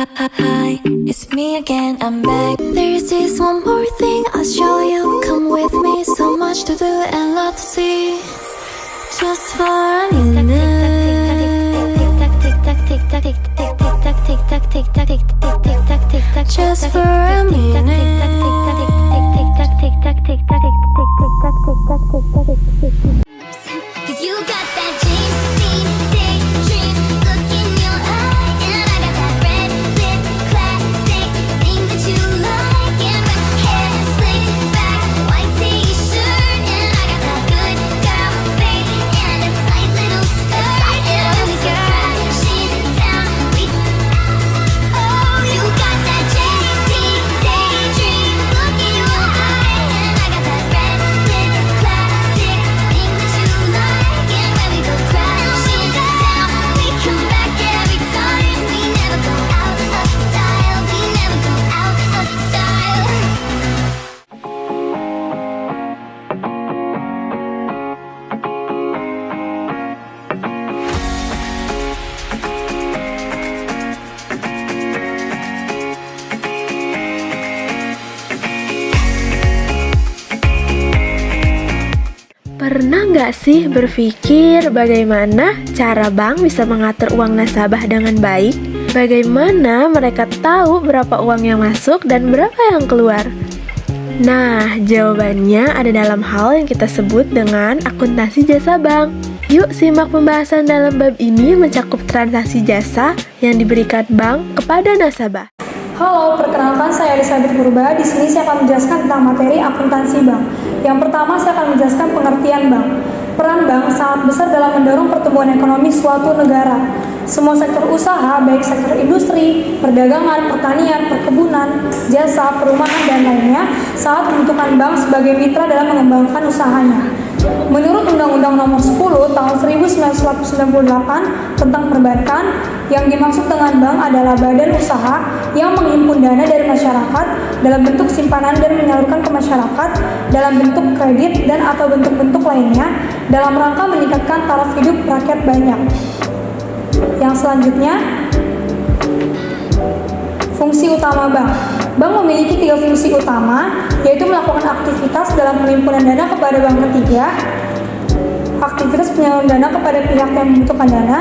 Hi, it's me again, I'm back. There's this one more thing I'll show you. Come with me, so much to do and lot to see. Just for a minute. Just for a minute. Cause you got that James Dean daydream look in your eye, and I got that red lip classic thing that you like, and red hair slicked back, white t-shirt, and I got that good girl face and a tight little skirt, and when we go crashing down, we oh, you got that James Dean daydream look in your eye, and I got that red lip classic thing that you like, and when we go crashing down, we come back every time. We never go out of style. We never go out of style. Pernah nggak sih berpikir bagaimana cara bank bisa mengatur uang nasabah dengan baik? Bagaimana mereka tahu berapa uang yang masuk dan berapa yang keluar? Nah, jawabannya ada dalam hal yang kita sebut dengan akuntansi jasa bank. Yuk simak pembahasan dalam bab ini mencakup transaksi jasa yang diberikan bank kepada nasabah. Halo, perkenalkan saya Elizabeth Purba. Di sini saya akan menjelaskan tentang materi akuntansi bank. Yang pertama, saya akan menjelaskan pengertian bank. Peran bank sangat besar dalam mendorong pertumbuhan ekonomi suatu negara. Semua sektor usaha, baik sektor industri, perdagangan, pertanian, perkebunan, jasa, perumahan, dan lainnya, sangat membutuhkan bank sebagai mitra dalam mengembangkan usahanya. Menurut Undang-Undang Nomor 10 Tahun 1998 tentang perbankan, yang dimaksud dengan bank adalah badan usaha yang menghimpun dana dari masyarakat dalam bentuk simpanan dan menyalurkan ke masyarakat dalam bentuk kredit dan atau bentuk-bentuk lainnya dalam rangka meningkatkan taraf hidup rakyat banyak. Yang selanjutnya, fungsi utama bank. Bank memiliki 3 fungsi utama, yaitu melakukan aktivitas dalam penghimpunan dana kepada bank ketiga, aktivitas penyaluran dana kepada pihak yang membutuhkan dana,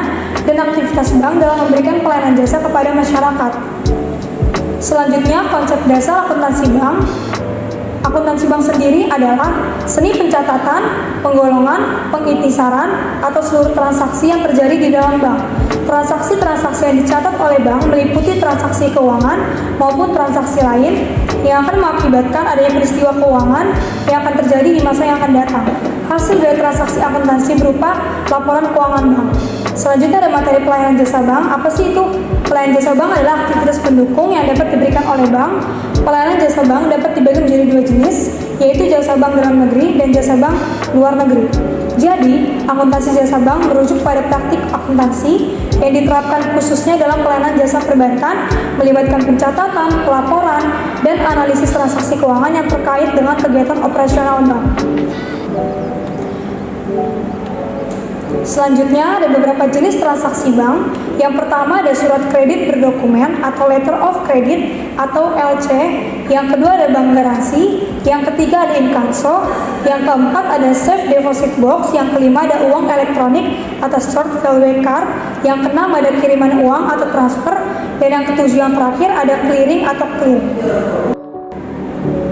dan aktivitas bank dalam memberikan pelayanan jasa kepada masyarakat. Selanjutnya, konsep dasar akuntansi bank. Akuntansi bank sendiri adalah seni pencatatan, penggolongan, pengitisaran, atau seluruh transaksi yang terjadi di dalam bank. Transaksi-transaksi yang dicatat oleh bank meliputi transaksi keuangan maupun transaksi lain yang akan mengakibatkan adanya peristiwa keuangan yang akan terjadi di masa yang akan datang. Hasil dari transaksi akuntansi berupa laporan keuangan bank. Selanjutnya ada materi pelayanan jasa bank. Apa sih itu? Pelayanan jasa bank adalah aktivitas pendukung yang dapat diberikan oleh bank. Pelayanan jasa bank dapat dibagi menjadi 2 jenis, yaitu jasa bank dalam negeri dan jasa bank luar negeri. Jadi, akuntansi jasa bank merujuk pada praktik akuntansi yang diterapkan khususnya dalam pelayanan jasa perbankan, melibatkan pencatatan, pelaporan, dan analisis transaksi keuangan yang terkait dengan kegiatan operasional bank. Selanjutnya ada beberapa jenis transaksi bank. Yang pertama ada surat kredit berdokumen atau letter of credit atau LC. Yang kedua ada bank garansi. Yang ketiga ada inkasso. Yang keempat ada safe deposit box. Yang kelima ada uang elektronik atau short value card. Yang keenam ada kiriman uang atau transfer. Dan yang ketujuh yang terakhir ada clearing atau clear.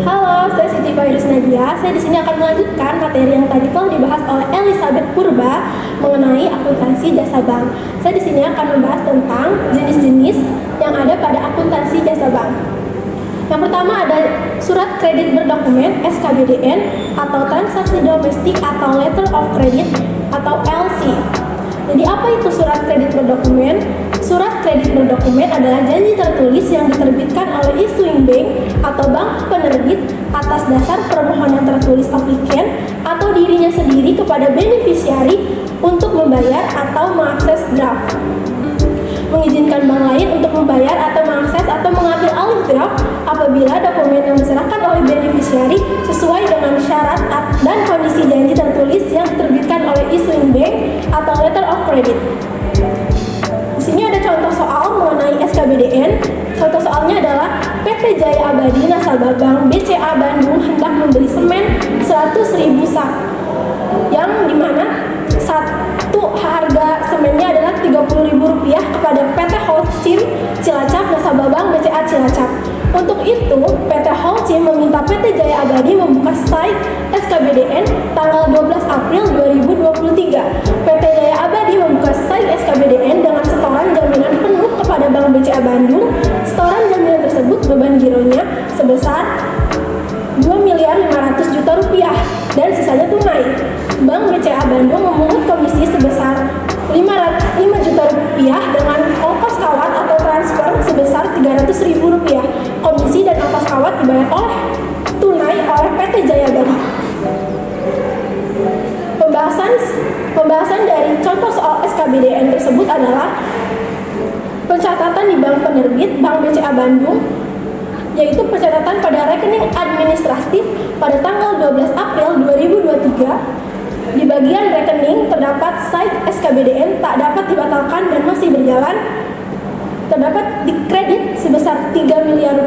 Halo, saya Siti Fairuz Nadia. Saya di sini akan melanjutkan materi yang tadi telah dibahas oleh Elizabeth Purba mengenai akuntansi jasa bank. Saya di sini akan membahas tentang jenis-jenis yang ada pada akuntansi jasa bank. Yang pertama ada surat kredit berdokumen (SKBDN) atau transaksi domestik atau letter of credit atau LC. Jadi apa itu surat kredit berdokumen? Surat kredit berdokumen adalah janji tertulis yang diterbitkan oleh issuing bank atau bank penerbit atas dasar permohonan tertulis applicant atau dirinya sendiri kepada beneficiary untuk membayar atau mengakses draft. Mengizinkan bank lain untuk membayar atau mengakses atau mengambil alih draft apabila dokumen yang diserahkan oleh beneficiary sesuai dengan syarat dan kondisi janji tertulis yang diterbitkan oleh issuing bank atau letter of credit. Di sini ada contoh soal mengenai SKBDN. PT Jaya Abadi nasabah Bank BCA Bandung hendak membeli semen 100.000 sak, yang dimana satu harga semennya adalah Rp30.000 kepada PT Holcim Cilacap nasabah Bank BCA Cilacap. Untuk itu, PT Holcim meminta PT Jaya Abadi membuka site SKBDN tanggal 12 April 2023. PT Jaya Abadi membuka site SKBDN dengan setoran jaminan penuh kepada Bank BCA Bandung. Setoran jaminan tersebut beban gironya sebesar Rp2.500.000.000 dan sisanya tunai. Bank BCA Bandung memungut komisi sebesar Rp5 juta dengan ongkos kawat atau transfer sebesar Rp300.000. Komisi dan ongkos kawat dibayar tunai oleh PT Jaya Abadi. Pembahasan dari contoh soal SKBDN tersebut adalah pencatatan di bank penerbit Bank BCA Bandung, yaitu pencatatan pada rekening administratif pada tanggal 12 April 2023. Di bagian rekening terdapat site SKBDN tak dapat dibatalkan dan masih berjalan. Terdapat di kredit sebesar Rp3 miliar.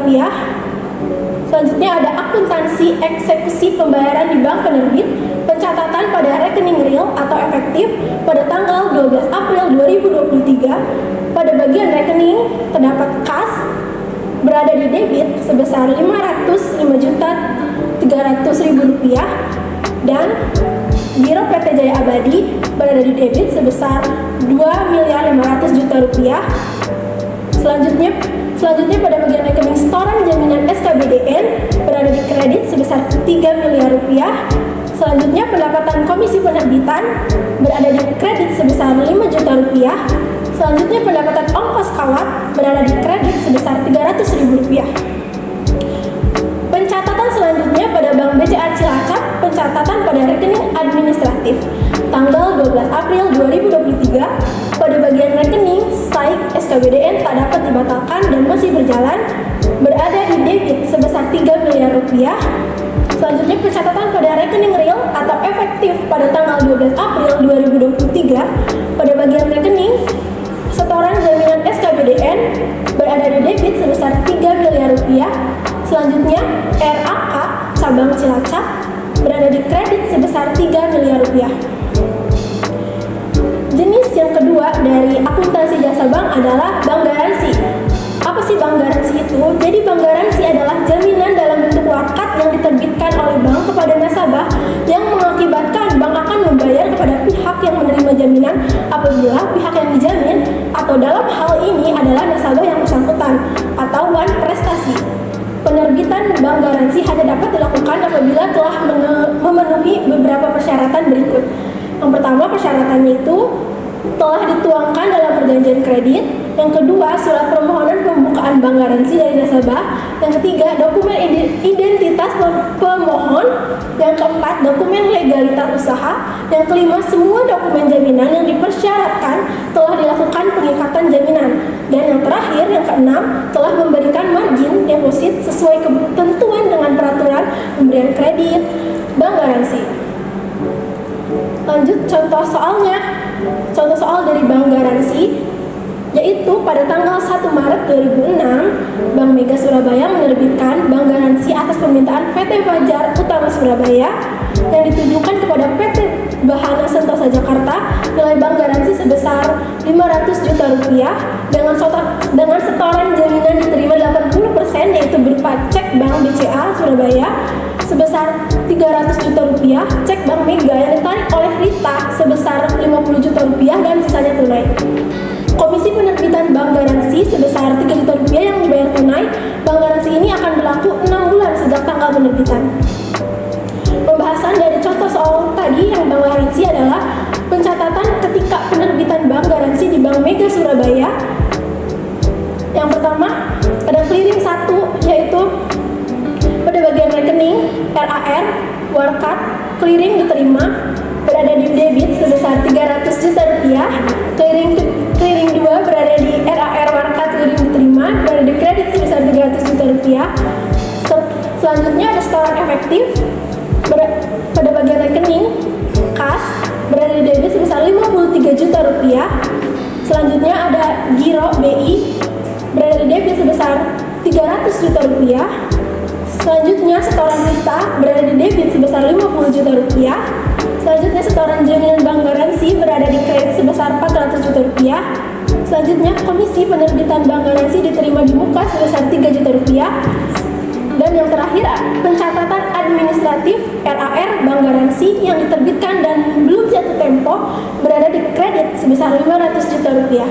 Selanjutnya ada akuntansi eksekusi pembayaran di bank penerbit, pencatatan pada rekening real atau efektif pada tanggal 12 April 2023. Pada bagian rekening terdapat kas berada di debit sebesar Rp505.300.000 dan giro PT Jaya Abadi berada di debit sebesar Rp2.500.000.000. Selanjutnya pada bagian rekening setoran jaminan SKBDN berada di kredit sebesar Rp3 miliar. Selanjutnya pendapatan komisi penerbitan berada di kredit sebesar Rp5 juta. Selanjutnya pendapatan ongkos kawat berada di kredit sebesar Rp300.000. Pencatatan selanjutnya pada Bank BCA Cilacap, pencatatan pada rekening administratif tanggal 12 April 2023. Pada bagian rekening site SKBDN tak dapat dibatalkan dan masih berjalan berada di debit sebesar Rp3 miliar. Selanjutnya pencatatan pada rekening real atau efektif pada tanggal 12 April 2023. Pada bagian rekening setoran jaminan SKBDN berada di debit sebesar Rp3 miliar. Selanjutnya RAK cabang Cilacap berada di kredit sebesar Rp3 miliar. Jenis yang kedua dari akuntansi jasa bank adalah bank garansi. Apa sih bank garansi itu? Jadi bank garansi adalah jaminan dalam bentuk wakat yang diterbitkan oleh bank kepada nasabah yang mengakibatkan bank akan membayar kepada pihak yang menerima jaminan apabila pihak yang dijamin atau dalam hal ini adalah nasabah yang bersangkutan atau wan prestasi. Penerbitan bank garansi hanya dapat dilakukan apabila telah memenuhi beberapa persyaratan berikut. Yang pertama, persyaratannya itu telah dituangkan dalam perjanjian kredit. Yang kedua, surat permohonan pembukaan bank garansi dari nasabah. Yang ketiga, dokumen identitas pemohon. Yang keempat, dokumen legalitas usaha. Yang kelima, semua dokumen jaminan yang dipersyaratkan telah dilakukan pengikatan jaminan. Dan yang terakhir, yang keenam, telah memberikan margin deposit sesuai ketentuan dengan peraturan pemberian kredit bank garansi. Lanjut contoh soalnya. Contoh soal dari bank garansi yaitu pada tanggal 1 Maret 2006, Bank Mega Surabaya menerbitkan bank garansi atas permintaan PT Fajar Utama Surabaya yang ditujukan kepada PT Bahana Sentosa Jakarta. Nilai bank garansi sebesar Rp500 juta dengan setoran jaminan diterima 80% yaitu berupa cek Bank BCA Surabaya sebesar Rp300 juta, cek Bank Mega yang ditarik oleh Rita sebesar Rp50 juta dan sisanya tunai. Komisi penerbitan bank garansi sebesar Rp3 juta yang dibayar tunai. Bank garansi ini akan berlaku 6 bulan sejak tanggal penerbitan. Pembahasan dari contoh soal tadi yang bank garansi adalah pencatatan ketika penerbitan bank garansi di Bank Mega Surabaya. Yang pertama, ada clearing 1 yaitu pada bagian rekening RAR, Warkat, clearing diterima berada di debit sebesar Rp300 juta. Clearing 2 berada di RAR, Warkat, clearing diterima berada di kredit sebesar Rp300 juta. Selanjutnya ada setoran efektif pada bagian rekening kas berada di debit sebesar Rp53 juta. Selanjutnya ada giro BI berada di debit sebesar Rp300 juta rupiah. Selanjutnya, setoran kita berada di debit sebesar 50 juta rupiah. Selanjutnya, setoran jaminan bank garansi berada di kredit sebesar 400 juta rupiah. Selanjutnya, komisi penerbitan bank garansi diterima di muka sebesar 3 juta rupiah. Dan yang terakhir, pencatatan administratif RAR bank garansi yang diterbitkan dan belum jatuh tempo berada di kredit sebesar 500 juta rupiah.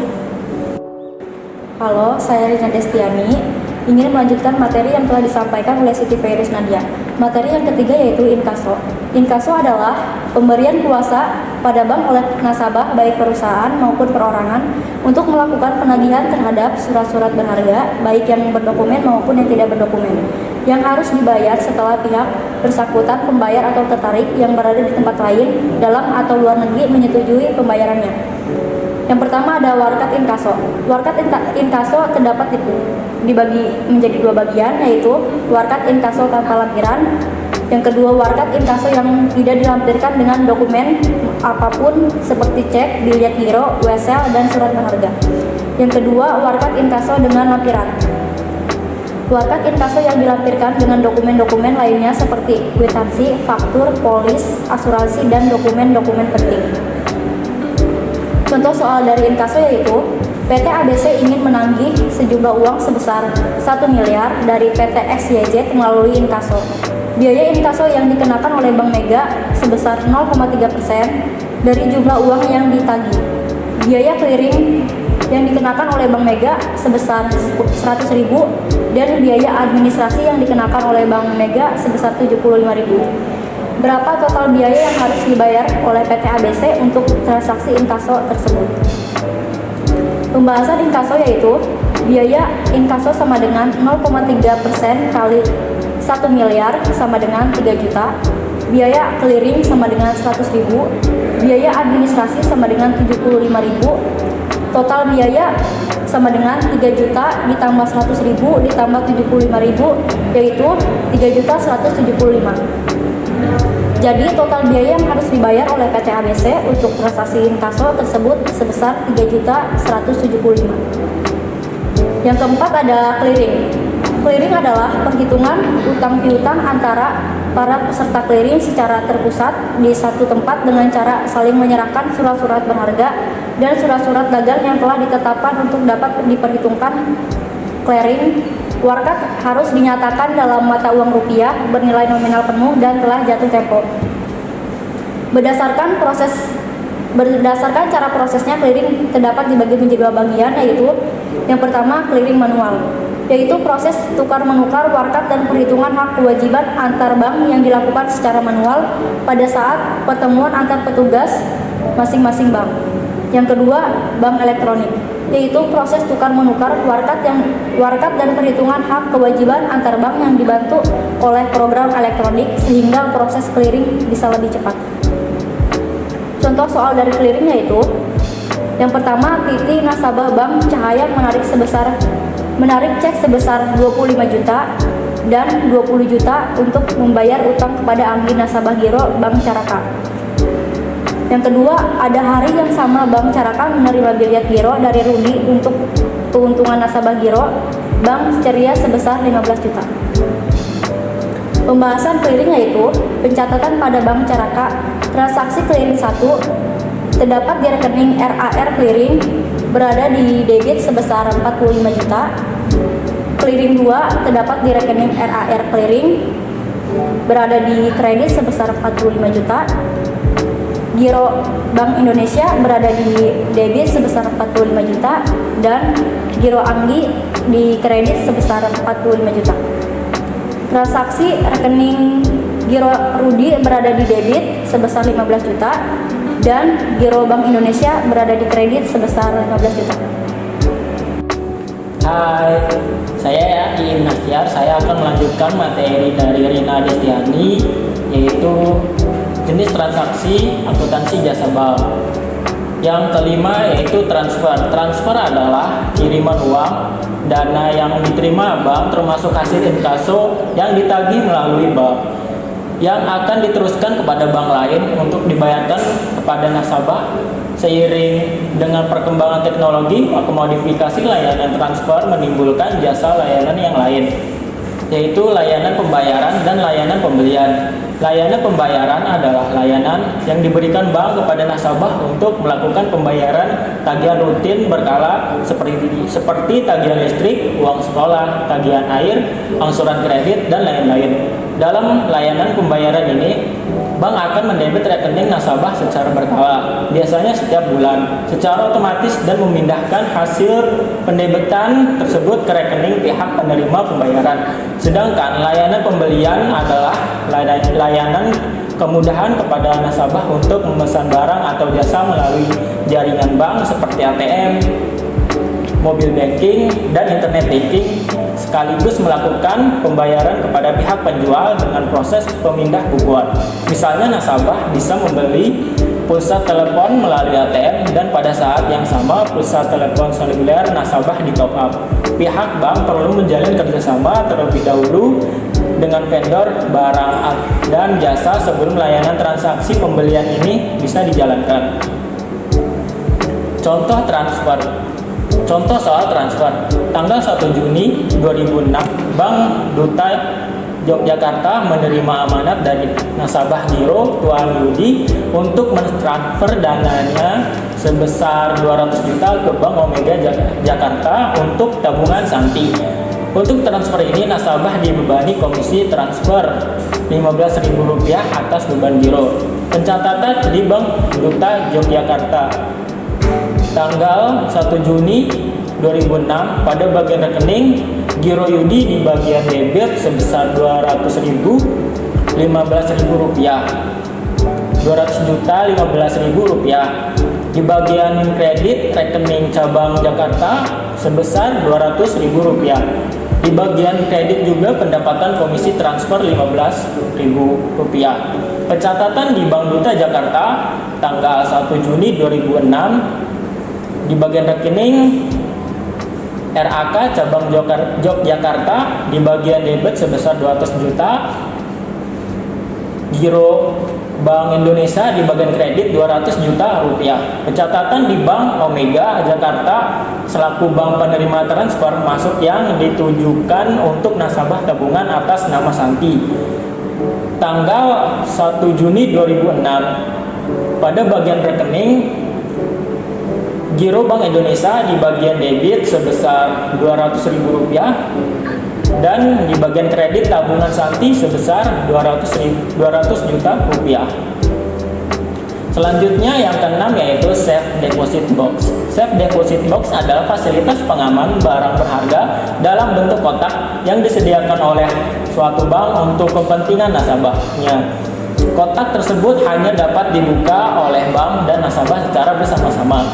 Halo, saya Rina Destiani, ingin melanjutkan materi yang telah disampaikan oleh Siti Feiruz Nadia. Materi yang ketiga yaitu inkaso. Inkaso adalah pemberian kuasa pada bank oleh nasabah baik perusahaan maupun perorangan untuk melakukan penagihan terhadap surat-surat berharga baik yang berdokumen maupun yang tidak berdokumen yang harus dibayar setelah pihak bersangkutan pembayar atau tertarik yang berada di tempat lain dalam atau luar negeri menyetujui pembayarannya. Yang pertama ada warkat inkaso. Warkat inkaso terdapat dibagi menjadi dua bagian, yaitu warkat inkaso tanpa lampiran. Yang kedua, warkat inkaso yang tidak dilampirkan dengan dokumen apapun seperti cek, bilet giro, wesel, dan surat berharga. Yang kedua, warkat inkaso dengan lampiran. Warkat inkaso yang dilampirkan dengan dokumen-dokumen lainnya seperti kwitansi, faktur, polis, asuransi, dan dokumen-dokumen penting. Contoh soal dari inkaso yaitu PT ABC ingin menagih sejumlah uang sebesar 1 miliar dari PT XYZ melalui inkaso. Biaya inkaso yang dikenakan oleh Bank Mega sebesar 0,3% dari jumlah uang yang ditagih. Biaya clearing yang dikenakan oleh Bank Mega sebesar 100.000 dan biaya administrasi yang dikenakan oleh Bank Mega sebesar 75.000. Berapa total biaya yang harus dibayar oleh PT ABC untuk transaksi inkaso tersebut? Pembahasan inkaso yaitu biaya inkaso sama dengan 0,3% kali 1 miliar sama dengan 3 juta, biaya clearing sama dengan 100.000, biaya administrasi sama dengan 75.000, total biaya sama dengan 3 juta ditambah 100.000 ditambah 75.000 yaitu 3.175.000. Jadi total biaya yang harus dibayar oleh PT ABC untuk transaksi inkaso tersebut sebesar 3.175.000. Yang keempat ada clearing. Clearing adalah perhitungan utang piutang antara para peserta clearing secara terpusat di satu tempat dengan cara saling menyerahkan surat-surat berharga dan surat-surat dagang yang telah ditetapkan untuk dapat diperhitungkan clearing. Warkat harus dinyatakan dalam mata uang rupiah bernilai nominal penuh dan telah jatuh tempo. Berdasarkan cara prosesnya clearing terdapat dibagi menjadi dua bagian, yaitu yang pertama clearing manual, yaitu proses tukar menukar warkat dan perhitungan hak kewajiban antar bank yang dilakukan secara manual pada saat pertemuan antar petugas masing-masing bank. Yang kedua, bank elektronik, yaitu proses tukar menukar warkat dan perhitungan hak kewajiban antar bank yang dibantu oleh program elektronik sehingga proses clearing bisa lebih cepat. Contoh soal dari clearing yaitu yang pertama, PT nasabah Bank Cahaya menarik cek sebesar 25 juta dan 20 juta untuk membayar utang kepada Anggi nasabah Giro Bank Caraka. Yang kedua, ada hari yang sama Bank Caraka menerima bilet giro dari Rudi untuk keuntungan nasabah Giro Bank Ceria sebesar 15 juta. Pembahasan clearing yaitu pencatatan pada Bank Caraka. Transaksi clearing 1 terdapat di rekening RAR clearing berada di debit sebesar 45 juta. Clearing 2 terdapat di rekening RAR clearing berada di kredit sebesar 45 juta. Giro Bank Indonesia berada di debit sebesar 45 juta dan Giro Anggi di kredit sebesar 45 juta. Transaksi rekening Giro Rudi berada di debit sebesar 15 juta dan Giro Bank Indonesia berada di kredit sebesar 15 juta. Hai, saya Iim Nastiar. Saya akan melanjutkan materi dari Rina Destiani, yaitu jenis transaksi akuntansi jasa bank. Yang kelima yaitu transfer. Transfer adalah kiriman uang, dana yang diterima bank termasuk hasil inkaso yang ditagih melalui bank yang akan diteruskan kepada bank lain untuk dibayarkan kepada nasabah. Seiring dengan perkembangan teknologi, maka modifikasi layanan transfer menimbulkan jasa layanan yang lain. yaitu layanan pembayaran dan layanan pembelian. Layanan pembayaran adalah layanan yang diberikan bank kepada nasabah untuk melakukan pembayaran tagihan rutin berkala seperti tagihan listrik, uang sekolah, tagihan air, angsuran kredit, dan lain-lain. Dalam layanan pembayaran ini, bank akan mendebit rekening nasabah secara berkala, biasanya setiap bulan, secara otomatis dan memindahkan hasil pendebitan tersebut ke rekening pihak penerima pembayaran. Sedangkan layanan pembelian adalah layanan kemudahan kepada nasabah untuk memesan barang atau jasa melalui jaringan bank seperti ATM, mobil banking, dan internet banking, sekaligus melakukan pembayaran kepada pihak penjual dengan proses pemindah bukuan. Misalnya nasabah bisa membeli pulsa telepon melalui ATM dan pada saat yang sama pulsa telepon seluler nasabah di top up. Pihak bank perlu menjalin kerjasama terlebih dahulu dengan vendor barang dan jasa sebelum layanan transaksi pembelian ini bisa dijalankan. Contoh soal transfer. Tanggal 1 Juni 2006, Bank Duta Yogyakarta menerima amanat dari nasabah Giro Tuan Yudi untuk mentransfer dananya sebesar 200 juta ke Bank Omega Jakarta untuk tabungan Santi. Untuk transfer ini nasabah dibebani komisi transfer Rp15.000 atas beban Giro. Pencatatan di Bank Duta Yogyakarta. Tanggal 1 Juni 2006, pada bagian rekening Giro Yudi di bagian debit sebesar Rp200.000 Rp15.000, 200 juta Rp15.000. Di bagian kredit rekening cabang Jakarta sebesar Rp200.000. Di bagian kredit juga pendapatan komisi transfer Rp15.000. Pencatatan di Bank Duta Jakarta tanggal 1 Juni 2006, di bagian rekening RAK cabang Yogyakarta di bagian debit sebesar 200 juta, Giro Bank Indonesia di bagian kredit Rp200 juta. Pencatatan di Bank Omega Jakarta selaku bank penerima transfer masuk yang ditujukan untuk nasabah tabungan atas nama Santi. Tanggal 1 Juni 2006, pada bagian rekening Giro Bank Indonesia di bagian debit sebesar Rp200.000 dan di bagian kredit tabungan Santi sebesar 200 juta rupiah. Selanjutnya yang keenam yaitu Safe Deposit Box. Safe Deposit Box adalah fasilitas pengaman barang berharga dalam bentuk kotak yang disediakan oleh suatu bank untuk kepentingan nasabahnya. Kotak tersebut hanya dapat dibuka oleh bank dan nasabah secara bersama-sama.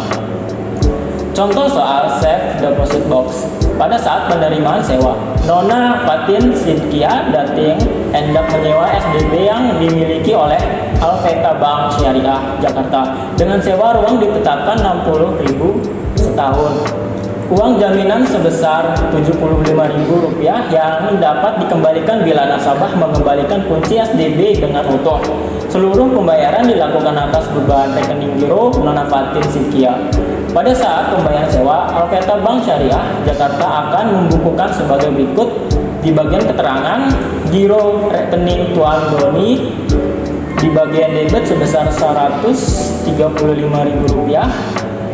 Contoh soal Safe Deposit Box. Pada saat penerimaan sewa, Nona Fatin Sidkia Dating hendak menyewa SDB yang dimiliki oleh Alveta Bank Syariah Jakarta dengan sewa ruang ditetapkan Rp60.000 setahun. Uang jaminan sebesar Rp75.000 yang dapat dikembalikan bila nasabah mengembalikan kunci SDB dengan utuh. Seluruh pembayaran dilakukan atas beban rekening Giro Nona Fatin Sidkia. Pada saat pembayaran sewa, Alveta Bank Syariah Jakarta akan membukukan sebagai berikut. Di bagian keterangan, Giro rekening Tuan Doni di bagian debit sebesar Rp135.000.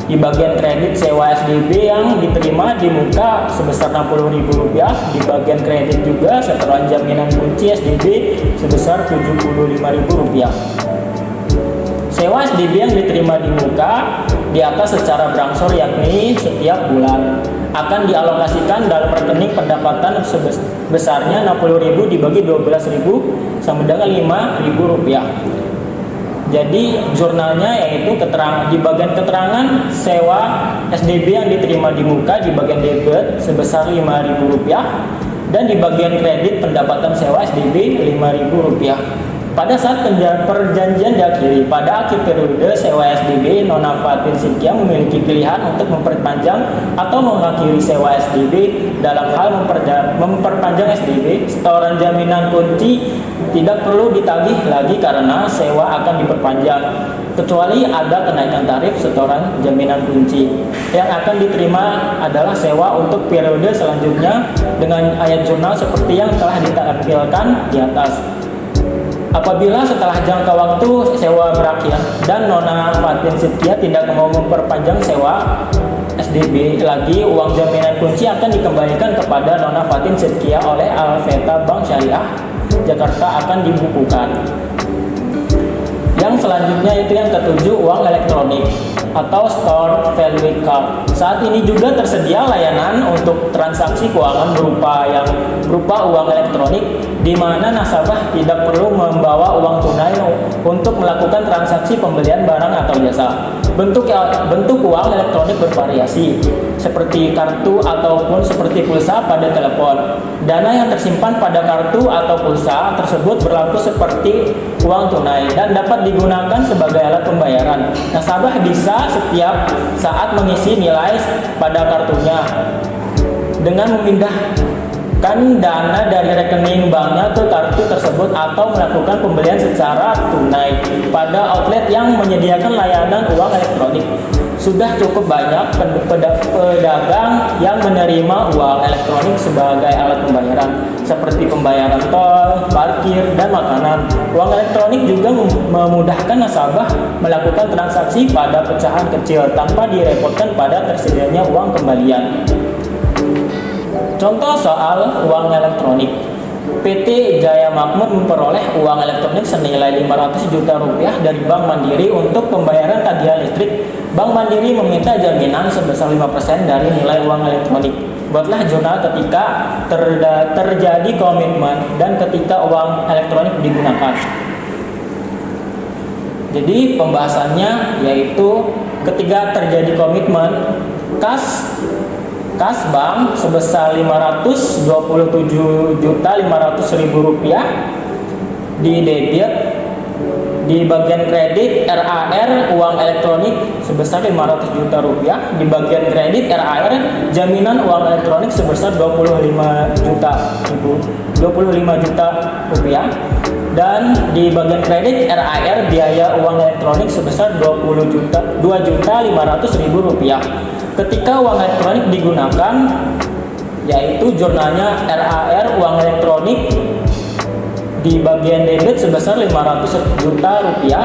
Di bagian kredit sewa SDB yang diterima di muka sebesar Rp60.000. Di bagian kredit juga setoran jaminan kunci SDB sebesar Rp75.000. Sewa SDB yang diterima di muka di atas secara berangsur yakni setiap bulan akan dialokasikan dalam rekening pendapatan sebesarnya Rp60.000 dibagi 12.000 sama dengan Rp5.000. Jadi jurnalnya yaitu di bagian keterangan sewa SDB yang diterima di muka di bagian debit sebesar Rp5.000 dan di bagian kredit pendapatan sewa SDB Rp5.000. Pada saat perjanjian diakhiri, pada akhir periode sewa SDB, Nona Fatin Sidkia memiliki pilihan untuk memperpanjang atau mengakhiri sewa SDB. Dalam hal memperpanjang SDB, setoran jaminan kunci tidak perlu ditagih lagi karena sewa akan diperpanjang. kecuali ada kenaikan tarif setoran jaminan kunci. Yang akan diterima adalah sewa untuk periode selanjutnya dengan ayat jurnal seperti yang telah ditampilkan di atas. Apabila setelah jangka waktu sewa berakhir dan Nona Fatin Sidkia tidak mau memperpanjang sewa SDB lagi, uang jaminan kunci akan dikembalikan kepada Nona Fatin Sidkia oleh Alveta Bank Syariah Jakarta akan dibukukan. Yang selanjutnya itu yang ketujuh, uang elektronik atau store value card. Saat ini juga tersedia layanan untuk transaksi keuangan berupa uang elektronik di mana nasabah tidak perlu membawa uang tunai untuk melakukan transaksi pembelian barang atau jasa. Bentuk uang elektronik bervariasi, seperti kartu ataupun seperti pulsa pada telepon. Dana yang tersimpan pada kartu atau pulsa tersebut berlaku seperti uang tunai dan dapat digunakan sebagai alat pembayaran. Nasabah bisa setiap saat mengisi nilai pada kartunya dengan memindahkan dana dari rekening banknya ke kartu tersebut atau melakukan pembelian secara tunai pada outlet yang menyediakan layanan uang elektronik. Sudah cukup banyak pedagang yang menerima uang elektronik sebagai alat pembayaran, seperti pembayaran tol, parkir, dan makanan. Uang elektronik juga memudahkan nasabah melakukan transaksi pada pecahan kecil tanpa direpotkan pada tersedianya uang kembalian. Contoh soal uang elektronik. PT Jaya Makmur memperoleh uang elektronik senilai 500 juta rupiah dari Bank Mandiri untuk pembayaran tagihan listrik. Bank Mandiri meminta jaminan sebesar 5% dari nilai uang elektronik. Buatlah jurnal ketika terjadi komitmen dan ketika uang elektronik digunakan. Jadi pembahasannya yaitu ketika terjadi komitmen, kas bank sebesar 527.500.000 rupiah di debit, di bagian kredit RAR uang elektronik sebesar 500 juta rupiah, di bagian kredit RAR jaminan uang elektronik sebesar 25 juta rupiah, dan di bagian kredit RAR biaya uang elektronik sebesar 2.500.000 rupiah. Ketika uang elektronik digunakan, yaitu jurnalnya RAR uang elektronik di bagian debit sebesar 500 juta rupiah,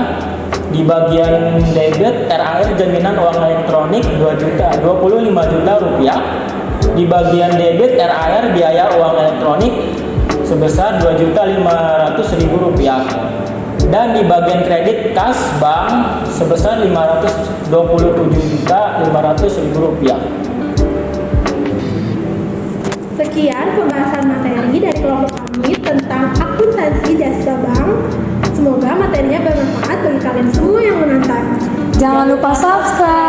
di bagian debit RAR jaminan uang elektronik 25 juta rupiah, di bagian debit RAR biaya uang elektronik sebesar 2.500.000 rupiah, dan di bagian kredit kas bank sebesar 527.500.000 rupiah. Sekian pembahasan materi dari kelompok kami tentang akuntansi jasa bank. Semoga materinya bermanfaat bagi kalian semua yang menonton. Jangan lupa subscribe.